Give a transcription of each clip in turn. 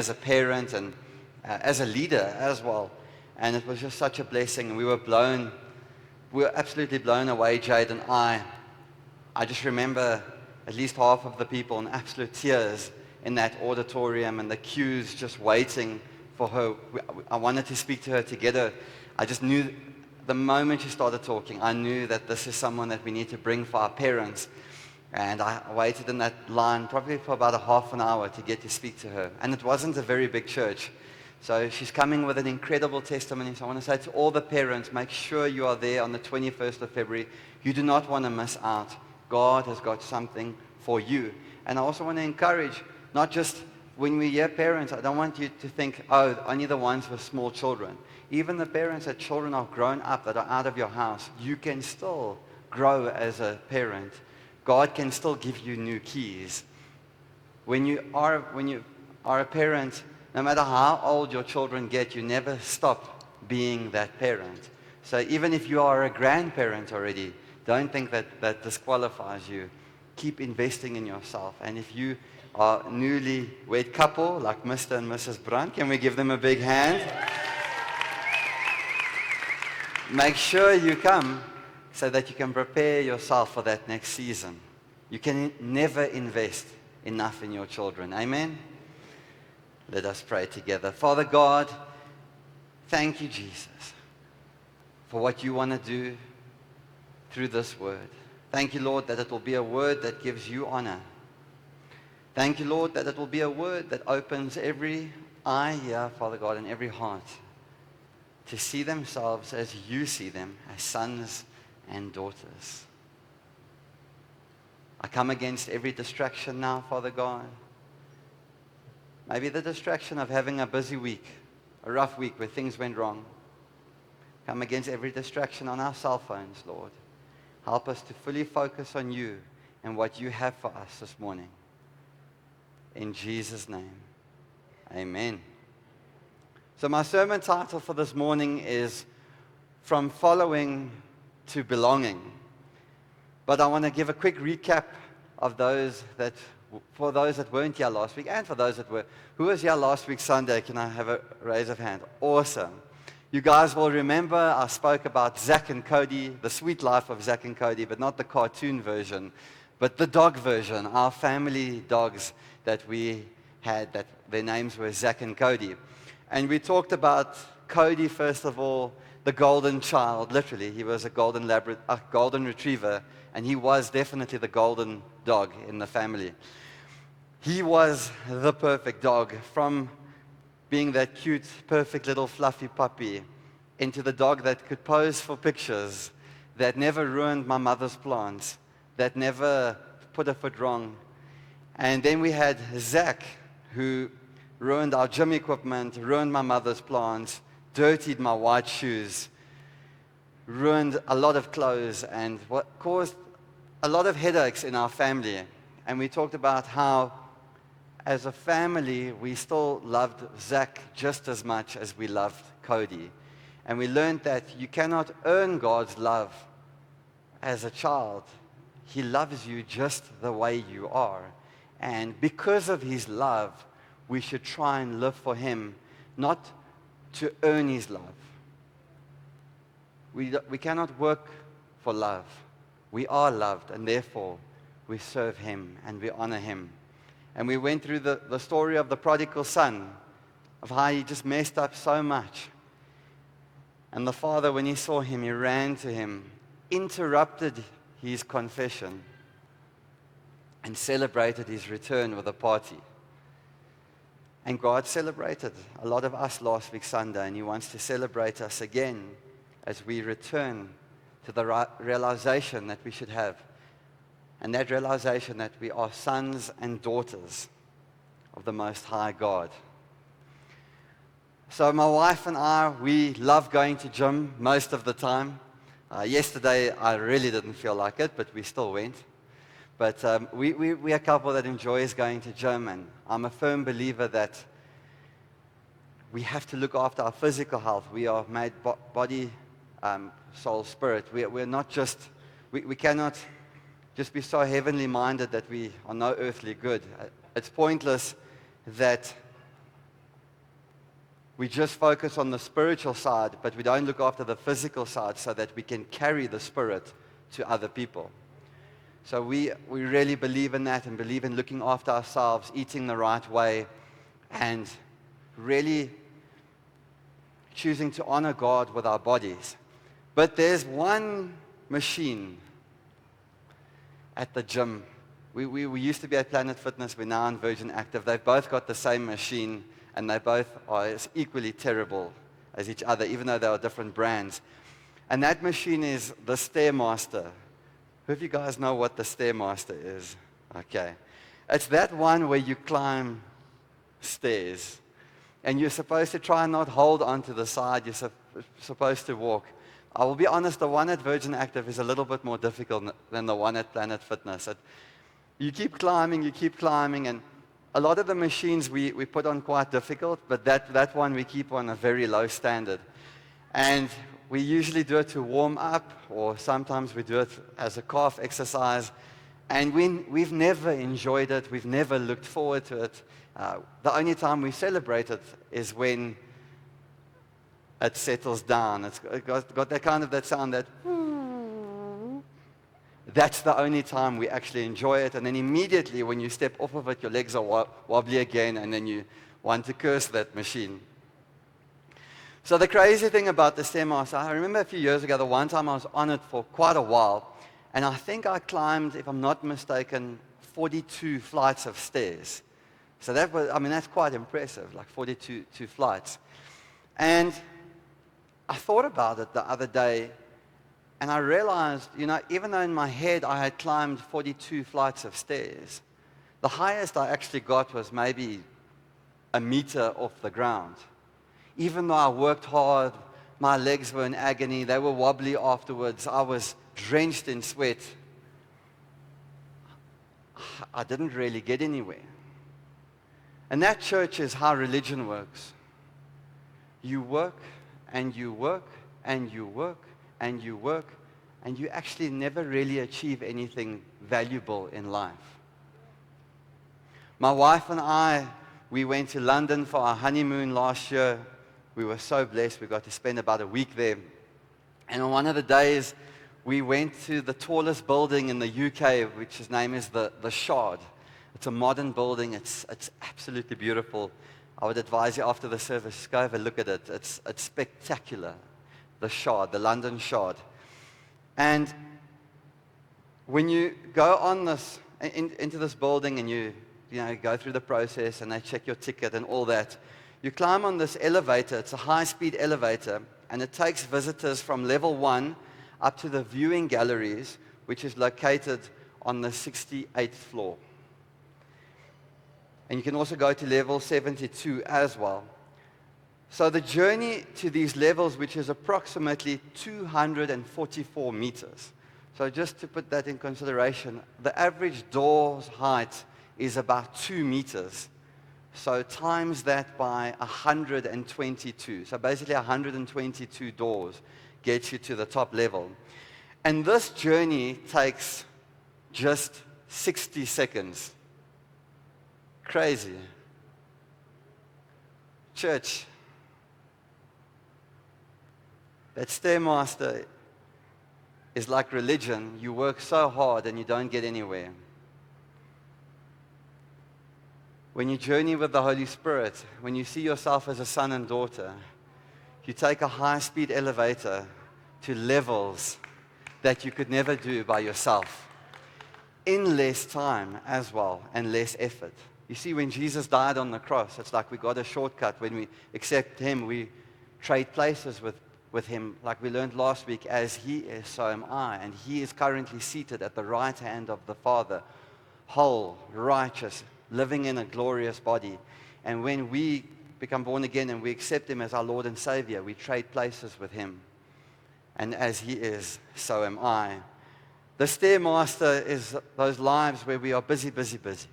as a parent and as a leader as well. And it was just such a blessing. We were absolutely blown away, Jade and I. I just remember at least half of the people in absolute tears in that auditorium and the queues just waiting for her. I wanted to speak to her together. I just knew the moment she started talking, I knew that this is someone that we need to bring for our parents. And I waited in that line probably for about a half an hour to get to speak to her. And it wasn't a very big church. So she's coming with an incredible testimony. So I want to say to all the parents, make sure you are there on the 21st of February. You do not want to miss out. God has got something for you. And I also want to encourage, not just when we hear parents, I don't want you to think, oh, only the ones with small children. Even the parents that children are grown up, that are out of your house, you can still grow as a parent. God can still give you new keys. When you are a parent, no matter how old your children get, you never stop being that parent. So even if you are a grandparent already, don't think that disqualifies you. Keep investing in yourself. And if you are a newly wed couple, like Mr. and Mrs. Brandt, can we give them a big hand? Make sure you come so that you can prepare yourself for that next season. You can never invest enough in your children. Amen? Let us pray together. Father God, thank you, Jesus, for what you want to do through this word. Thank you, Lord, that it will be a word that gives you honor. Thank you, Lord, that it will be a word that opens every eye here, Father God, and every heart to see themselves as you see them, as sons and daughters. I come against every distraction now, Father God. Maybe the distraction of having a busy week, a rough week where things went wrong. Come against every distraction on our cell phones, Lord. Help us to fully focus on you and what you have for us this morning. In Jesus' name, amen. So my sermon title for this morning is From Following to Belonging. But I want to give a quick recap of for those that weren't here last week and for those that were. Who was here last week Sunday? Can I have a raise of hand? Awesome. You guys will remember I spoke about Zach and Cody, the sweet life of Zach and Cody, but not the cartoon version, but the dog version, our family dogs that we had, that their names were Zach and Cody. And we talked about Cody, first of all, the golden child. Literally, he was a golden retriever, and he was definitely the golden dog in the family. He was the perfect dog, from being that cute, perfect little fluffy puppy into the dog that could pose for pictures, that never ruined my mother's plants, that never put a foot wrong. And then we had Zach, who ruined our gym equipment, ruined my mother's plants, dirtied my white shoes, ruined a lot of clothes, and what caused a lot of headaches in our family. And we talked about how, as a family, we still loved Zach just as much as we loved Cody. And we learned that you cannot earn God's love as a child. He loves you just the way you are. And because of his love, we should try and live for him, not to earn his love. We cannot work for love. We are loved, and therefore we serve him and we honor him. And we went through the story of the prodigal son, of how he just messed up so much. And the father, when he saw him, he ran to him, interrupted his confession, and celebrated his return with a party. And God celebrated a lot of us last week Sunday, and he wants to celebrate us again as we return to the realization that we should have. And that realization that we are sons and daughters of the Most High God. So my wife and I, we love going to gym most of the time. Yesterday, I really didn't feel like it, but we still went. But we're a couple that enjoys going to gym, and I'm a firm believer that we have to look after our physical health. We are made body, soul, spirit. We're not just, we cannot just be so heavenly minded that we are no earthly good. It's pointless that we just focus on the spiritual side, but we don't look after the physical side so that we can carry the Spirit to other people. So we really believe in that and believe in looking after ourselves, eating the right way, and really choosing to honor God with our bodies. But there's one machine at the gym. We used to be at Planet Fitness. We're now in Virgin Active. They've both got the same machine, and they both are as equally terrible as each other, even though they are different brands. And that machine is the Stairmaster. Who of you guys know what the Stairmaster is? Okay. It's that one where you climb stairs. And you're supposed to try and not hold onto the side. You're supposed to walk. I will be honest, the one at Virgin Active is a little bit more difficult than the one at Planet Fitness. You keep climbing, and a lot of the machines we put on quite difficult, but that one we keep on a very low standard. And we usually do it to warm up, or sometimes we do it as a calf exercise. And we've never enjoyed it. We've never looked forward to it. The only time we celebrate it is when it settles down. It's got that kind of that sound that, that's the only time we actually enjoy it. And then immediately when you step off of it, your legs are wobbly again, and then you want to curse that machine. So the crazy thing about the Stairmaster, I remember a few years ago, the one time I was on it for quite a while, and I think I climbed, if I'm not mistaken, 42 flights of stairs. So that's quite impressive, like 42 flights. And I thought about it the other day, and I realized, even though in my head I had climbed 42 flights of stairs, the highest I actually got was maybe a meter off the ground. Even though I worked hard, my legs were in agony, they were wobbly afterwards, I was drenched in sweat, I didn't really get anywhere. And that, church, is how religion works. You work, and you work, and you work, and you work, and you actually never really achieve anything valuable in life. My wife and I, we went to London for our honeymoon last year. We were so blessed. We got to spend about a week there. And on one of the days, we went to the tallest building in the UK, which his name is the Shard. It's a modern building. It's absolutely beautiful. I would advise you after the service, go have a look at it. It's spectacular. The Shard, the London Shard. And when you go on into this building and you go through the process and they check your ticket and all that, you climb on this elevator. It's a high-speed elevator, and it takes visitors from level 1 up to the viewing galleries, which is located on the 68th floor. And you can also go to level 72 as well. So the journey to these levels, which is approximately 244 meters. So just to put that in consideration, the average door's height is about 2 meters. So times that by 122. So basically 122 doors gets you to the top level. And this journey takes just 60 seconds. Crazy. Church, that Stairmaster is like religion. You work so hard and you don't get anywhere. When you journey with the Holy Spirit, when you see yourself as a son and daughter, you take a high-speed elevator to levels that you could never do by yourself, in less time as well, and less effort. You see, when Jesus died on the cross, it's like we got a shortcut. When we accept Him, we trade places with Him. Like we learned last week, as He is, so am I. And He is currently seated at the right hand of the Father, whole, righteous, living in a glorious body. And when we become born again and we accept Him as our Lord and Savior, we trade places with Him. And as He is, so am I. The Stairmaster is those lives where we are busy, busy, busy.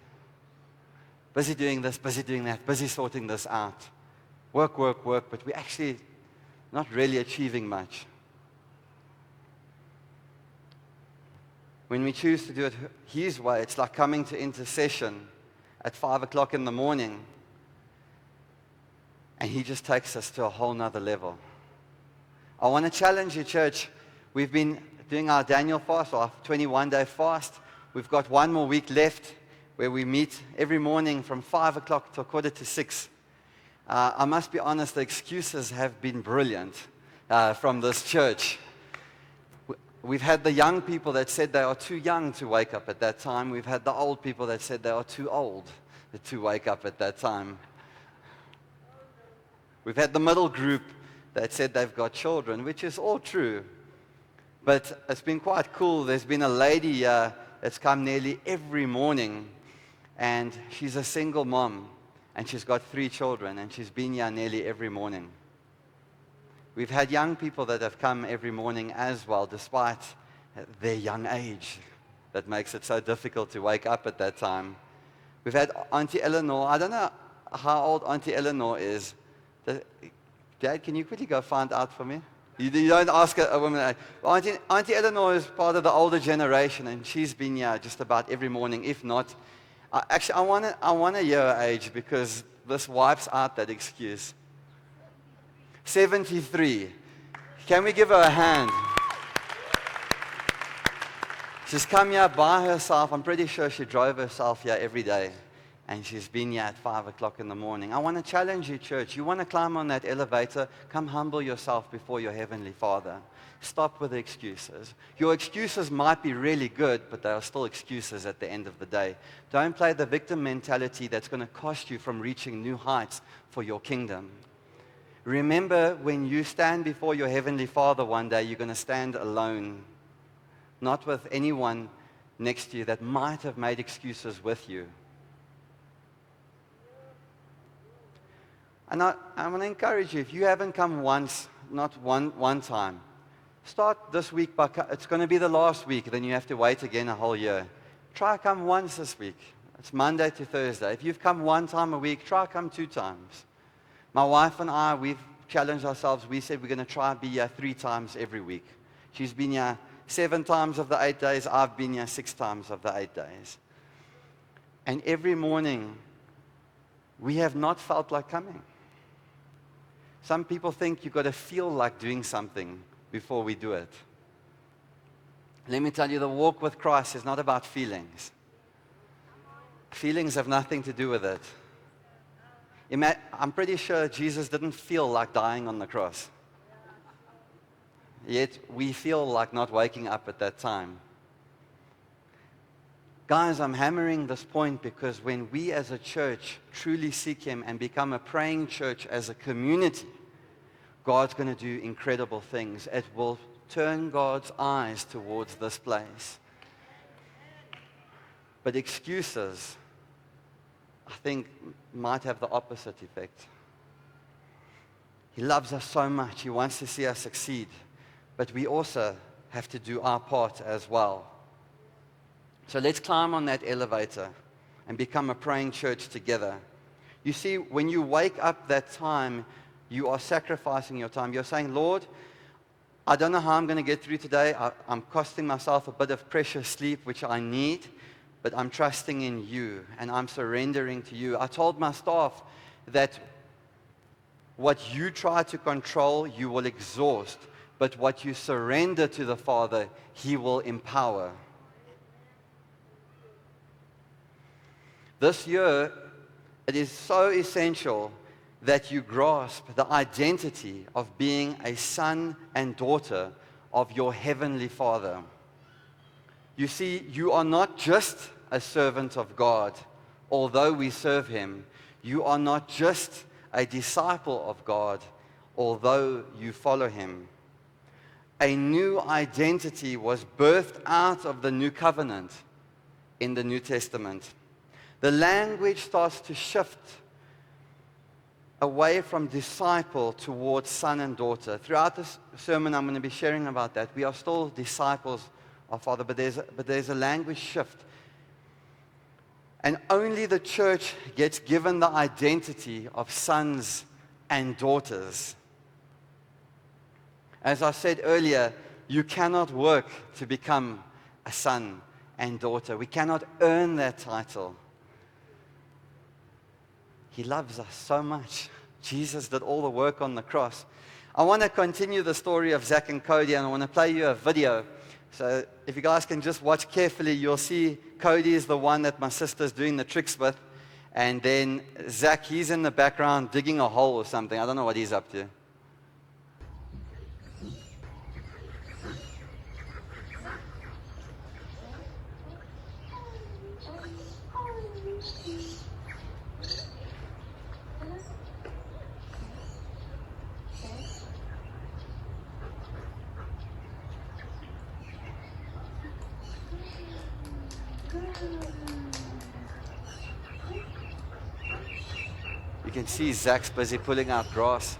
Busy doing this, busy doing that, busy sorting this out. Work, work, work, but we're actually not really achieving much. When we choose to do it His way, it's like coming to intercession at 5 o'clock in the morning And he just takes us to a whole nother level. I want to challenge you, church. We've been doing our Daniel fast, our 21-day fast. We've got one more week left where we meet every morning from 5 o'clock to 5:45. I must be honest, the excuses have been brilliant from this church. We've had the young people that said they are too young to wake up at that time. We've had the old people that said they are too old to wake up at that time. We've had the middle group that said they've got children, which is all true. But it's been quite cool. There's been a lady that's come nearly every morning, and she's a single mom, and she's got 3 children, and she's been here nearly every morning. We've had young people that have come every morning as well, despite their young age. That makes it so difficult to wake up at that time. We've had Auntie Eleanor. I don't know how old Auntie Eleanor is. Dad, can you quickly go find out for me? You don't ask a woman. Auntie Eleanor is part of the older generation, and she's been here just about every morning, if not. Actually, I want to hear her age because this wipes out that excuse. 73. Can we give her a hand? She's come here by herself. I'm pretty sure she drove herself here every day. And she's been here at 5 o'clock in the morning. I want to challenge you, church. You want to climb on that elevator? Come humble yourself before your Heavenly Father. Stop with the excuses. Your excuses might be really good, but they are still excuses at the end of the day. Don't play the victim mentality that's going to cost you from reaching new heights for your kingdom. Remember, when you stand before your Heavenly Father one day, you're going to stand alone, not with anyone next to you that might have made excuses with you. And I want to encourage you, if you haven't come once, not one time, start this week. It's going to be the last week, then you have to wait again a whole year. Try come once this week. It's Monday to Thursday. If you've come one time a week, try come 2 times. My wife and I, we've challenged ourselves. We said we're going to try and be here 3 times every week. She's been here 7 times of the 8 days. I've been here 6 times of the 8 days. And every morning, we have not felt like coming. Some people think you've got to feel like doing something before we do it. Let me tell you, the walk with Christ is not about feelings. Feelings have nothing to do with it. I'm pretty sure Jesus didn't feel like dying on the cross. Yet we feel like not waking up at that time. Guys, I'm hammering this point because when we as a church truly seek Him and become a praying church as a community, God's going to do incredible things. It will turn God's eyes towards this place. But excuses, I think, might have the opposite effect. He loves us so much. He wants to see us succeed. But we also have to do our part as well. So let's climb on that elevator and become a praying church together. You see, when you wake up that time, you are sacrificing your time. You're saying, Lord, I don't know how I'm going to get through today. I'm costing myself a bit of precious sleep, which I need, but I'm trusting in you, and I'm surrendering to you. I told my staff that what you try to control, you will exhaust, but what you surrender to the Father, He will empower. This year, it is so essential that you grasp the identity of being a son and daughter of your Heavenly Father. You see, you are not just a servant of God, although we serve Him. You are not just a disciple of God, although you follow Him. A new identity was birthed out of the new covenant in the New Testament. The language starts to shift away from disciple towards son and daughter. Throughout this sermon, I'm going to be sharing about that. We are still disciples of Father, but there's a language shift. And only the church gets given the identity of sons and daughters. As I said earlier, you cannot work to become a son and daughter. We cannot earn that title. He loves us so much Jesus did all the work on the cross. I want to continue the story of Zach and Cody, and I want to play you a video. So if you guys can just watch carefully, you'll see Cody is the one that my sister's doing the tricks with. And then Zach, he's in the background digging a hole or something. I don't know what he's up to. You can see Zach's busy pulling out grass.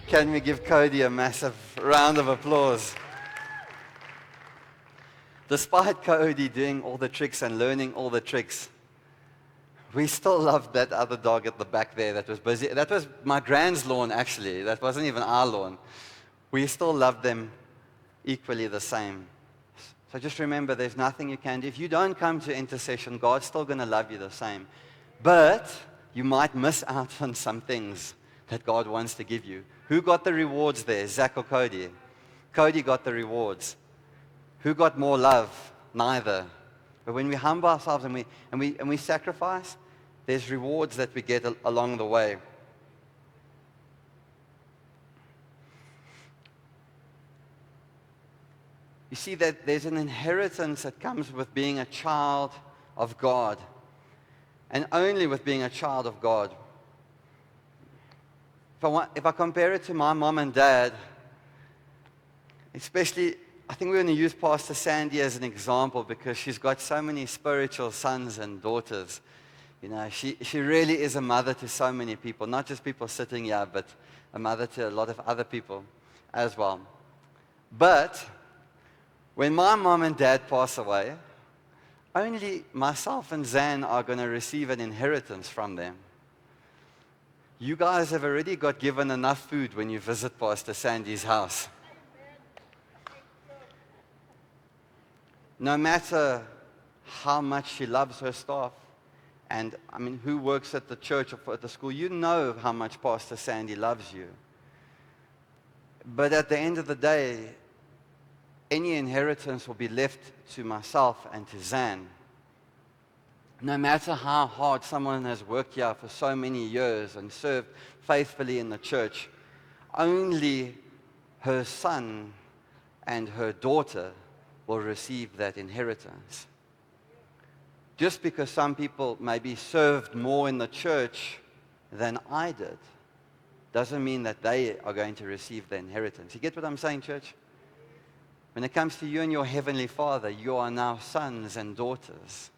Can we give Cody a massive round of applause? Despite Cody doing all the tricks and learning all the tricks, we still loved that other dog at the back there that was busy. That was my grand's lawn, actually. That wasn't even our lawn. We still loved them equally the same. So just remember, there's nothing you can do. If you don't come to intercession, God's still going to love you the same. But you might miss out on some things that God wants to give you. Who got the rewards there, Zach or Cody? Cody got the rewards. Who got more love? Neither. But when we humble ourselves and we sacrifice, there's rewards that we get along the way. You see that there's an inheritance that comes with being a child of God, and only with being a child of God. If I compare it to my mom and dad, especially, I think we're going to use Pastor Sandy as an example because she's got so many spiritual sons and daughters. You know, she really is a mother to so many people, not just people sitting here, but a mother to a lot of other people as well. But when my mom and dad pass away, only myself and Zan are going to receive an inheritance from them. You guys have already got given enough food when you visit Pastor Sandy's house. No matter how much she loves her staff, and I mean, who works at the church or at the school, you know how much Pastor Sandy loves you. But at the end of the day, any inheritance will be left to myself and to Zan. No matter how hard someone has worked here for so many years and served faithfully in the church, only her son and her daughter will receive that inheritance. Just because some people maybe served more in the church than I did, doesn't mean that they are going to receive the inheritance. You get what I'm saying, church? When it comes to you and your Heavenly Father, you are now sons and daughters.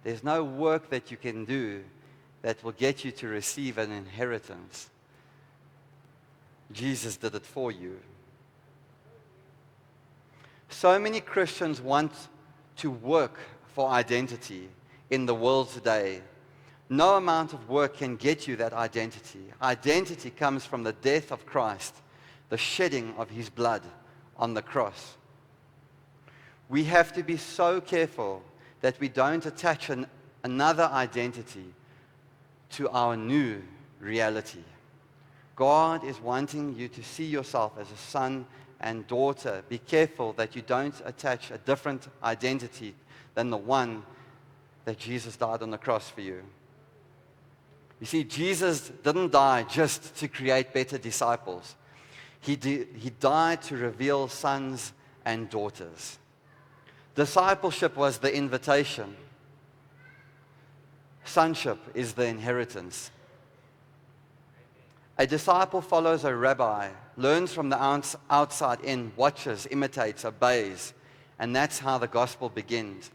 There's no work that you can do that will get you to receive an inheritance. Jesus did it for you. So many Christians want to work for identity in the world today. No amount of work can get you that identity. Identity comes from the death of Christ, the shedding of his blood on the cross. We have to be so careful that we don't attach another identity to our new reality. God is wanting you to see yourself as a son and daughter. Be careful that you don't attach a different identity than the one that Jesus died on the cross for you. You see, Jesus didn't die just to create better disciples. He died to reveal sons and daughters. Discipleship was the invitation. Sonship is the inheritance. A disciple follows a rabbi, learns from the outside in, watches, imitates, obeys, and that's how the gospel begins.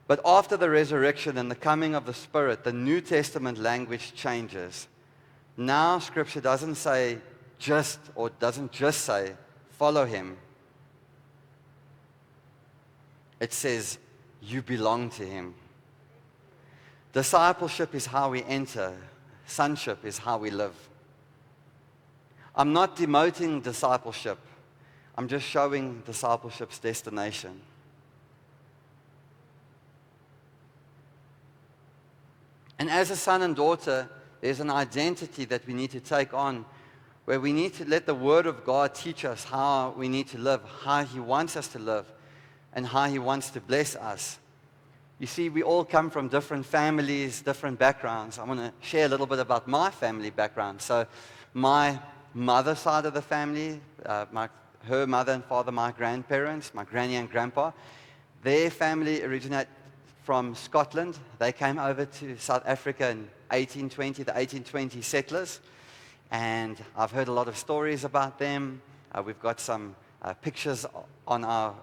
But after the resurrection and the coming of the Spirit, the New Testament language changes. Now Scripture doesn't say doesn't just say, follow him. It says, you belong to him. Discipleship is how we enter. Sonship is how we live. I'm not demoting discipleship. I'm just showing discipleship's destination. And as a son and daughter, there's an identity that we need to take on, where we need to let the Word of God teach us how we need to live, how He wants us to live, and how He wants to bless us. You see, we all come from different families, different backgrounds. I want to share a little bit about my family background. So my mother's side of the family, her mother and father, my grandparents, my granny and grandpa, their family originated from Scotland. They came over to South Africa in 1820, the 1820 settlers. And I've heard a lot of stories about them. We've got some pictures at our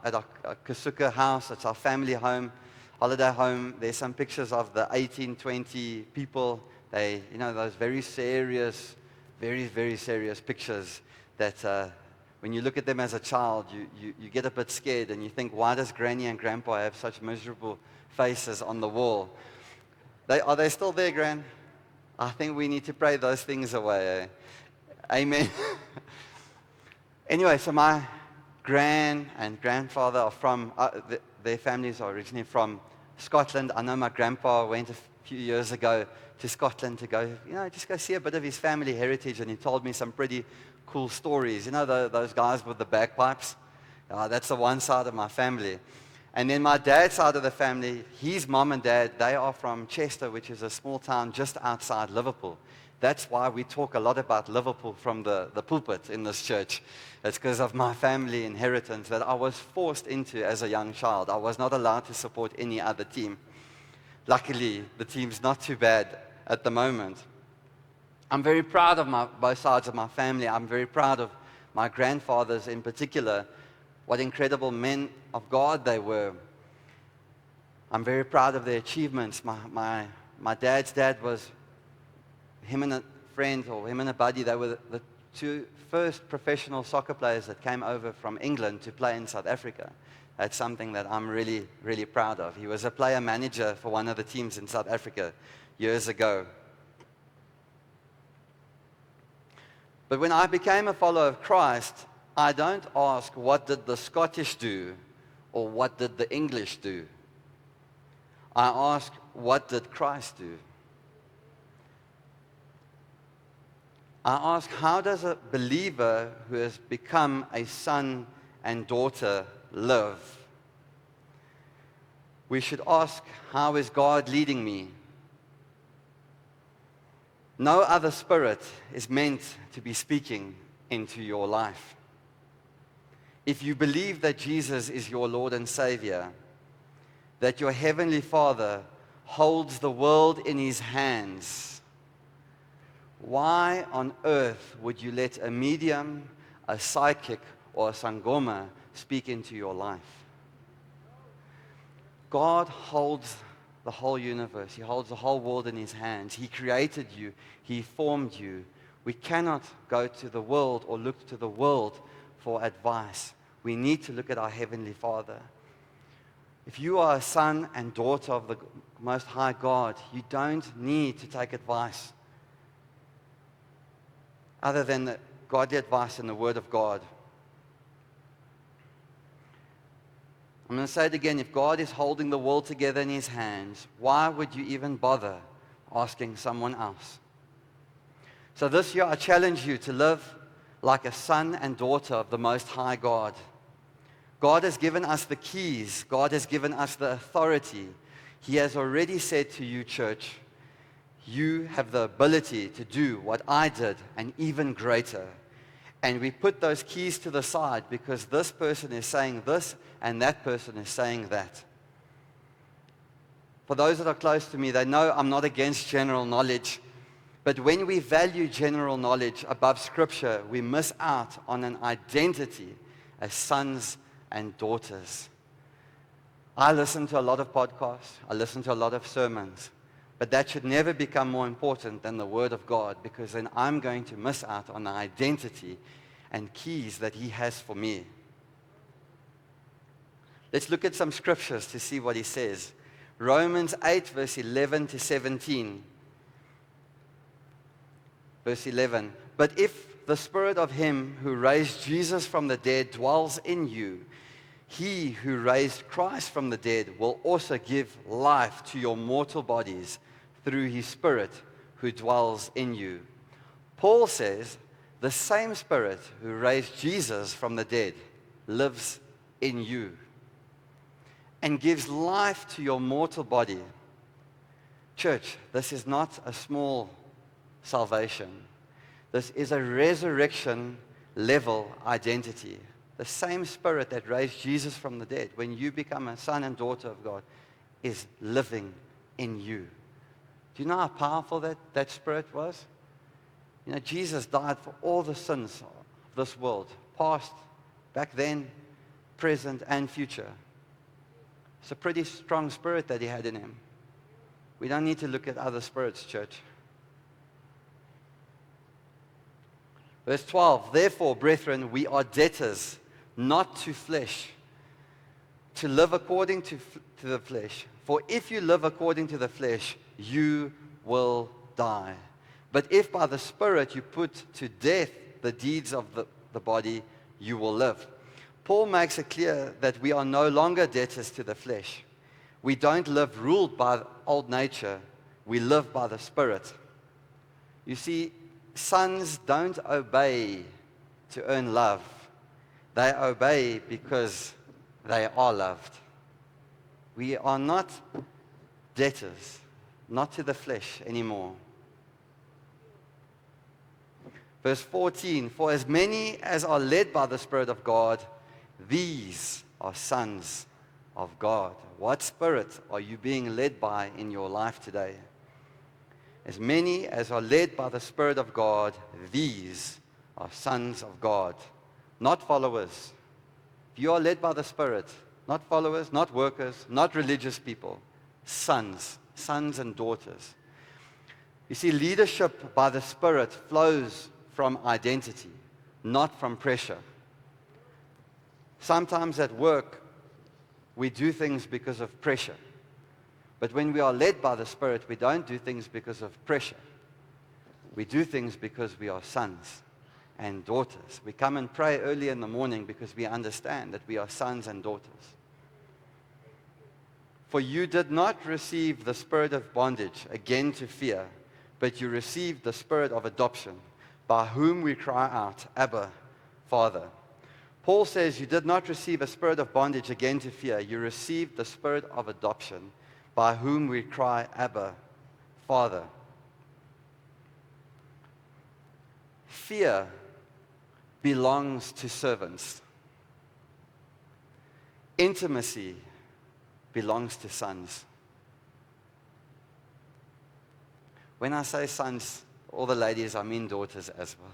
Kasuka house. It's our family home, holiday home. There's some pictures of the 1820 people. They, those very serious, very, very serious pictures that when you look at them as a child, you get a bit scared and you think, why does Granny and Grandpa have such miserable faces on the wall? Are they still there, Gran? I think we need to pray those things away. Amen. Anyway, so my gran and grandfather are from, their families are originally from Scotland. I know my grandpa went a few years ago to Scotland to go, just go see a bit of his family heritage, and he told me some pretty cool stories. Those guys with the bagpipes? That's the one side of my family. And then my dad's side of the family, his mom and dad, they are from Chester, which is a small town just outside Liverpool. That's why we talk a lot about Liverpool from the pulpit in this church. It's because of my family inheritance that I was forced into as a young child. I was not allowed to support any other team. Luckily, the team's not too bad at the moment. I'm very proud of both sides of my family. I'm very proud of my grandfathers in particular. What incredible men of God they were. I'm very proud of their achievements. My dad's dad was, him and a friend or him and a buddy, they were the two first professional soccer players that came over from England to play in South Africa. That's something that I'm really, really proud of. He was a player manager for one of the teams in South Africa years ago. But when I became a follower of Christ, I don't ask, what did the Scottish do or what did the English do? I ask, what did Christ do? I ask, how does a believer who has become a son and daughter live? We should ask, how is God leading me? No other spirit is meant to be speaking into your life. If you believe that Jesus is your Lord and Savior, that your Heavenly Father holds the world in His hands, why on earth would you let a medium, a psychic, or a sangoma speak into your life? God holds the whole universe. He holds the whole world in His hands. He created you. He formed you. We cannot go to the world or look to the world for advice. We need to look at our Heavenly Father. If you are a son and daughter of the Most High God, you don't need to take advice other than the godly advice in the Word of God. I'm going to say it again. If God is holding the world together in His hands, why would you even bother asking someone else? So this year I challenge you to live like a son and daughter of the Most High God. God has given us the keys. God has given us the authority. He has already said to you, church, you have the ability to do what I did and even greater. And we put those keys to the side because this person is saying this and that person is saying that. For those that are close to me, they know I'm not against general knowledge. But when we value general knowledge above Scripture, we miss out on an identity as sons and daughters. I listen to a lot of podcasts. I listen to a lot of sermons. But that should never become more important than the Word of God, because then I'm going to miss out on the identity and keys that He has for me. Let's look at some scriptures to see what He says. Romans 8, verse 11 to 17. Verse 11. But if the Spirit of him who raised Jesus from the dead dwells in you, he who raised Christ from the dead will also give life to your mortal bodies through his Spirit who dwells in you. Paul says, the same Spirit who raised Jesus from the dead lives in you and gives life to your mortal body. Church, this is not a small salvation. This is a resurrection level identity. The same Spirit that raised Jesus from the dead, when you become a son and daughter of God, is living in you. Do you know how powerful that Spirit was? You know, Jesus died for all the sins of this world, past, back then, present, and future. It's a pretty strong Spirit that he had in him. We don't need to look at other spirits, church. Verse 12, therefore, brethren, we are debtors, not to flesh, to live according to the flesh. For if you live according to the flesh, you will die. But if by the Spirit you put to death the deeds of the body, you will live. Paul makes it clear that we are no longer debtors to the flesh. We don't live ruled by old nature. We live by the Spirit. You see, sons don't obey to earn love. They obey because they are loved. We are not debtors, not to the flesh anymore. Verse 14, for as many as are led by the Spirit of God, these are sons of God. What spirit are you being led by in your life today? As many as are led by the Spirit of God, these are sons of God, not followers. If you are led by the Spirit, not followers, not workers, not religious people, sons and daughters. You see, leadership by the Spirit flows from identity, not from pressure. Sometimes at work, we do things because of pressure. But when we are led by the Spirit, we don't do things because of pressure. We do things because we are sons and daughters. We come and pray early in the morning because we understand that we are sons and daughters. For you did not receive the spirit of bondage again to fear, but you received the Spirit of adoption, by whom we cry out, Abba, Father. Paul says you did not receive a spirit of bondage again to fear. You received the Spirit of adoption, by whom we cry, Abba, Father. Fear belongs to servants. Intimacy belongs to sons. When I say sons, all the ladies, I mean daughters as well.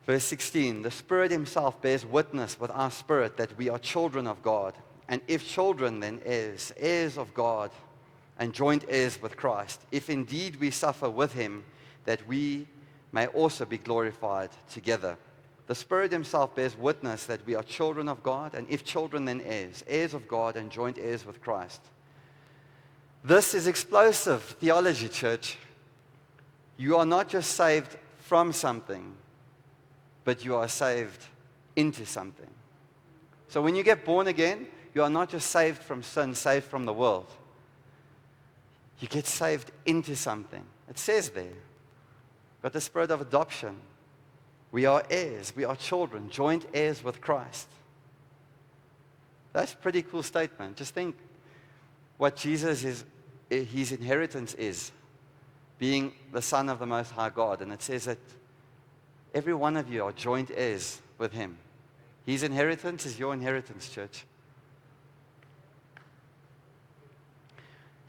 Verse 16, the Spirit himself bears witness with our spirit that we are children of God. And if children, then heirs, heirs of God, and joint heirs with Christ, if indeed we suffer with him, that we may also be glorified together. The Spirit himself bears witness that we are children of God, and if children, then heirs, heirs of God, and joint heirs with Christ. This is explosive theology, church. You are not just saved from something, but you are saved into something. So when you get born again, you are not just saved from sin, saved from the world. You get saved into something. It says there, but the Spirit of adoption. We are heirs, we are children, joint heirs with Christ. That's a pretty cool statement. Just think what Jesus is, his inheritance is, being the Son of the Most High God. And it says that every one of you are joint heirs with him. His inheritance is your inheritance, church.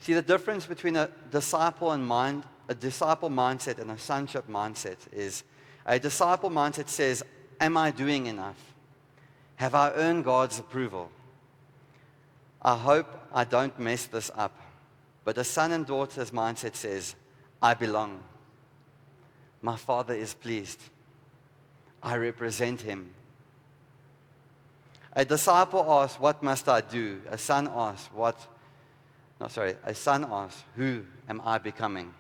See, the difference between a disciple mindset and a sonship mindset is a disciple mindset says, am I doing enough? Have I earned God's approval? I hope I don't mess this up. But a son and daughter's mindset says, I belong. My Father is pleased. I represent him. A disciple asks, what must I do? A son asks, who am I becoming?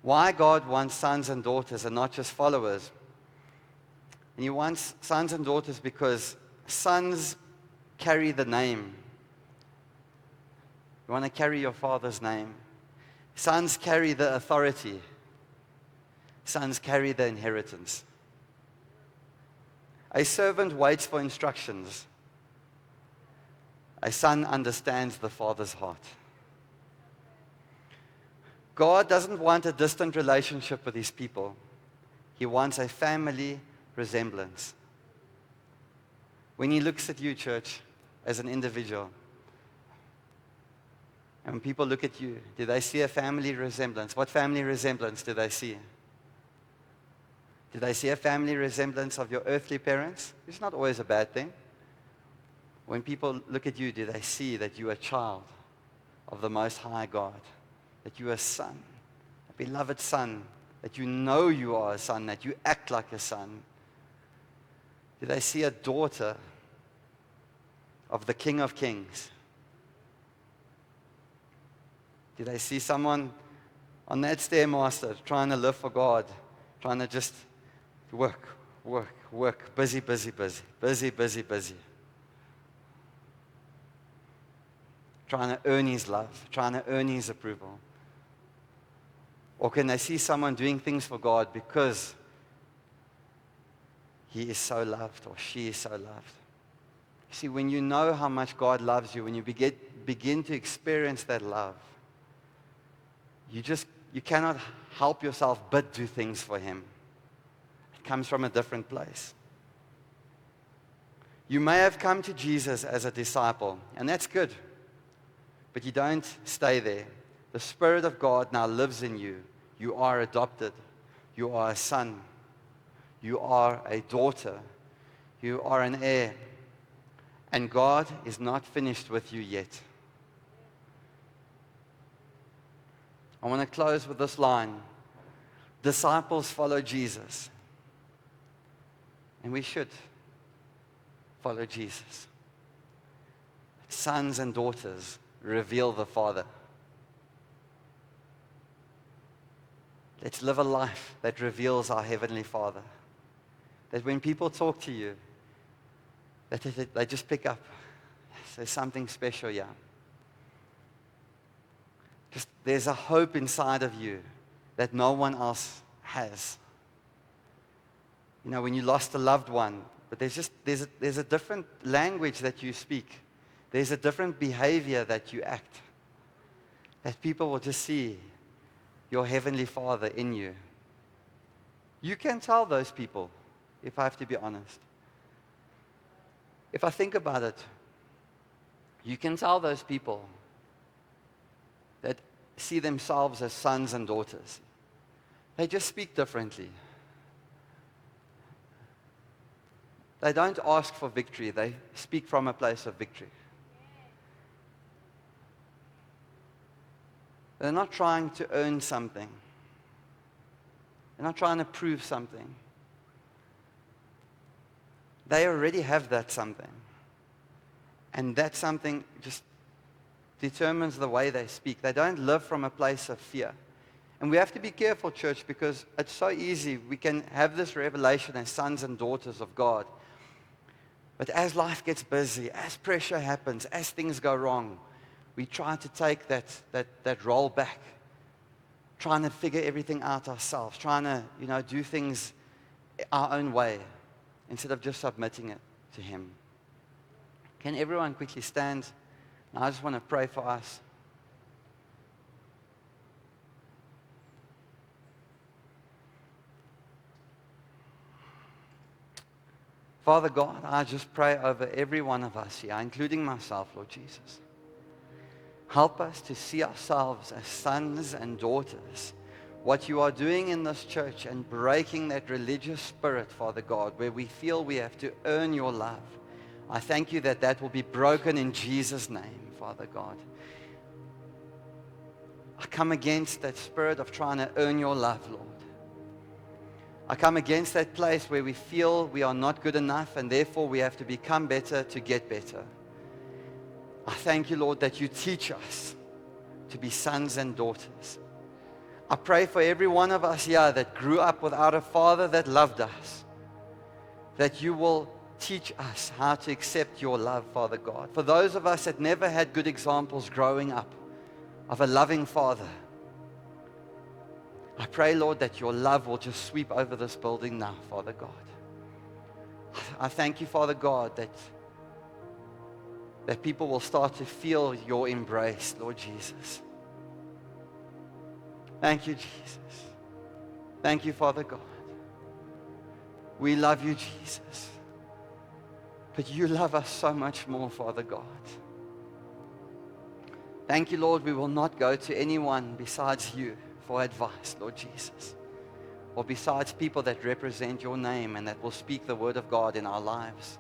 Why God wants sons and daughters and not just followers? And He wants sons and daughters because sons carry the name. You want to carry your father's name. Sons carry the authority. Sons carry the inheritance. A servant waits for instructions. A son understands the father's heart. God doesn't want a distant relationship with His people. He wants a family resemblance. When He looks at you, church, as an individual, and when people look at you, do they see a family resemblance? What family resemblance do they see? Do they see a family resemblance of your earthly parents? It's not always a bad thing. When people look at you, do they see that you are a child of the Most High God? That you are a son, a beloved son, that you know you are a son, that you act like a son? Do they see a daughter of the King of Kings? Do they see someone on that stairmaster trying to live for God, trying to just work, busy, trying to earn His love, trying to earn His approval? Or can they see someone doing things for God because he is so loved or she is so loved? See, when you know how much God loves you, when you begin to experience that love, you cannot help yourself but do things for Him. It comes from a different place. You may have come to Jesus as a disciple, and that's good, but you don't stay there. The Spirit of God now lives in you. You are adopted. You are a son. You are a daughter. You are an heir. And God is not finished with you yet. I want to close with this line. Disciples follow Jesus. And we should follow Jesus. Sons and daughters reveal the Father. Let's live a life that reveals our Heavenly Father. That when people talk to you, that they just pick up. There's something special here. Just there's a hope inside of you that no one else has. You know, when you lost a loved one, but there's a different language that you speak. There's a different behavior that you act. That people will just see your Heavenly Father in you. You can tell those people, if I have to be honest. If I think about it, you can tell those people that see themselves as sons and daughters. They just speak differently. They don't ask for victory. They speak from a place of victory. They're not trying to earn something. They're not trying to prove something. They already have that something. And that something just determines the way they speak. They don't live from a place of fear. And we have to be careful, church, because it's so easy. We can have this revelation as sons and daughters of God. But as life gets busy, as pressure happens, as things go wrong, we try to take that role back, trying to figure everything out ourselves, trying to, do things our own way instead of just submitting it to Him. Can everyone quickly stand? Now, I just want to pray for us. Father God, I just pray over every one of us here, including myself, Lord Jesus. Help us to see ourselves as sons and daughters. What you are doing in this church and breaking that religious spirit, Father God, where we feel we have to earn your love. I thank you that will be broken in Jesus' name, Father God. I come against that spirit of trying to earn your love, Lord. I come against that place where we feel we are not good enough and therefore we have to become better to get better. I thank you, Lord, that you teach us to be sons and daughters. I pray for every one of us here that grew up without a father that loved us, that you will teach us how to accept your love, Father God. For those of us that never had good examples growing up of a loving father, I pray, Lord, that your love will just sweep over this building now, Father God. I thank you, Father God, that people will start to feel your embrace, Lord Jesus. Thank you, Jesus. Thank you, Father God. We love you, Jesus. But you love us so much more, Father God. Thank you, Lord, we will not go to anyone besides you for advice, Lord Jesus, or besides people that represent your name and that will speak the word of God in our lives.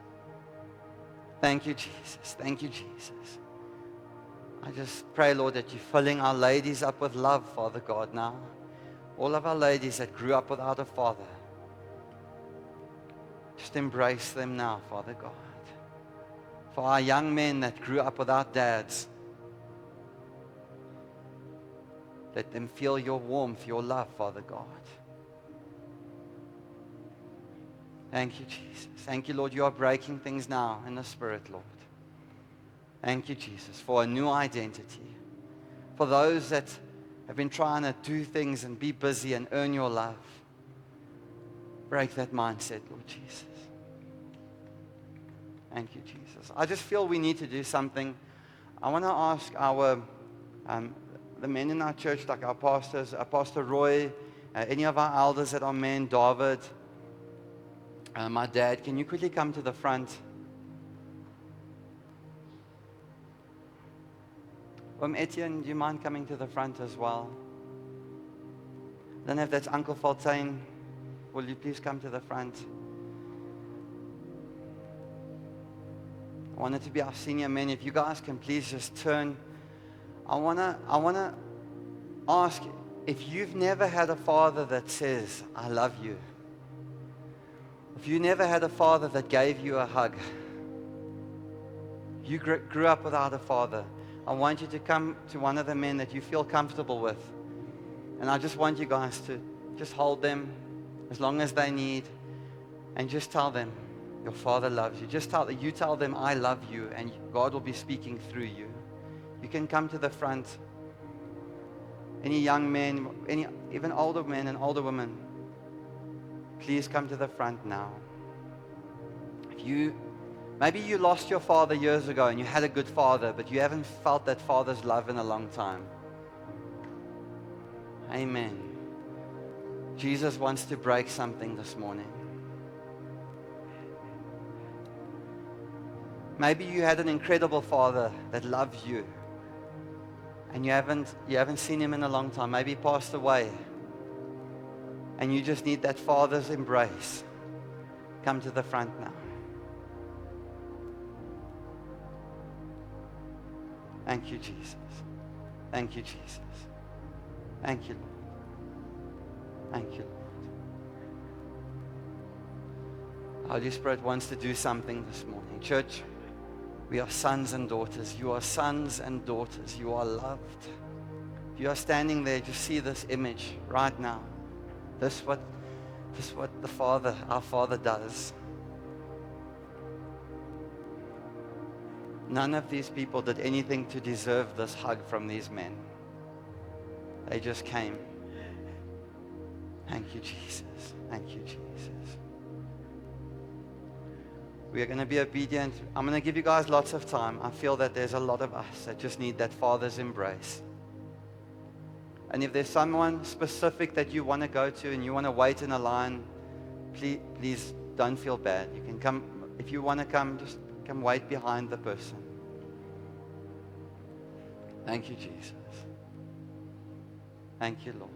Thank you, Jesus. Thank you, Jesus. I just pray, Lord, that you're filling our ladies up with love, Father God, now. All of our ladies that grew up without a father, just embrace them now, Father God. For our young men that grew up without dads, let them feel your warmth, your love, Father God. Thank you, Jesus. Thank you, Lord, you are breaking things now in the Spirit, Lord. Thank you, Jesus, for a new identity. For those that have been trying to do things and be busy and earn your love, break that mindset, Lord Jesus. Thank you, Jesus. I just feel we need to do something. I want to ask the men in our church, like our pastors, Pastor Roy, any of our elders that are men, David, my dad, can you quickly come to the front? Etienne, do you mind coming to the front as well? I don't know if that's Uncle Fontaine. Will you please come to the front? I want it to be our senior men. If you guys can please just turn. I wanna ask, if you've never had a father that says, I love you. If you never had a father that gave you a hug. You grew up without a father. I want you to come to one of the men that you feel comfortable with. And I just want you guys to just hold them as long as they need. And just tell them, your father loves you. Just tell them, I love you. And God will be speaking through you. You can come to the front. Any young men, even older men and older women, please come to the front now. Maybe you lost your father years ago and you had a good father, but you haven't felt that father's love in a long time. Amen. Jesus wants to break something this morning. Maybe you had an incredible father that loves you and you haven't seen him in a long time. Maybe he passed away and you just need that father's embrace. Come to the front now. Thank you, Jesus. Thank you, Jesus. Thank you, Lord. Thank you, Lord. Holy Spirit wants to do something this morning. Church, we are sons and daughters. You are sons and daughters. You are loved. If you are standing there, just see this image right now. This is what our Father does. None of these people did anything to deserve this hug from these men. They just came. Thank you, Jesus. Thank you, Jesus. We are going to be obedient. I'm going to give you guys lots of time. I feel that there's a lot of us that just need that Father's embrace. And if there's someone specific that you want to go to and you want to wait in a line, please don't feel bad. You can come. If you want to come, just come wait behind the person. Thank you, Jesus. Thank you, Lord.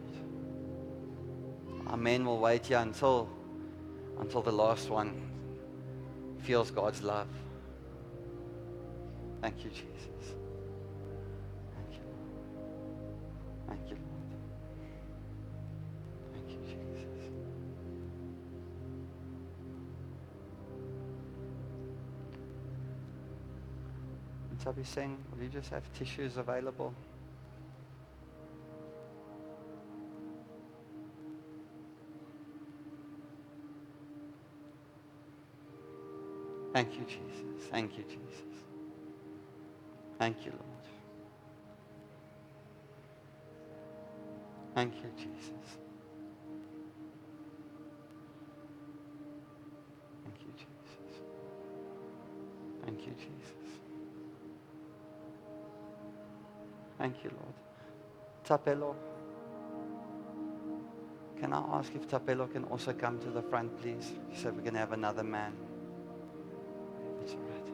Our men will wait here until the last one feels God's love. Thank you, Jesus. Thank you, Lord. Thank you, Lord. Thank you, Jesus. Tabi Singh, will you just have tissues available? Thank you, Jesus. Thank you, Jesus. Thank you, Lord. Thank you, Jesus. Thank you, Jesus. Thank you, Jesus. Thank you, Lord. Tapelo, can I ask if Tapelo can also come to the front, please? So we can have another man. It's all right.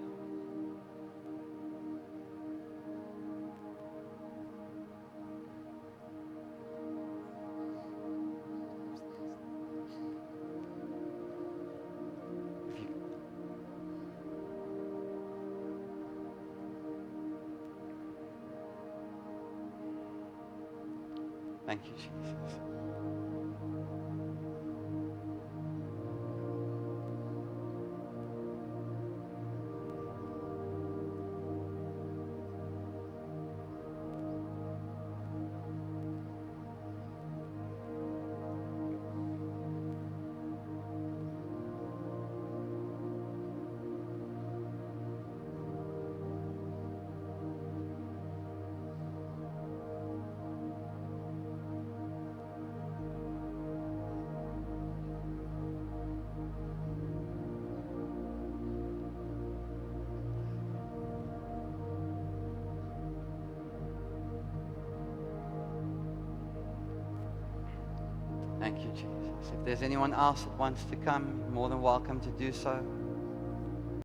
If you, thank you, Jesus. Thank you, Jesus. If there's anyone else that wants to come, you're more than welcome to do so.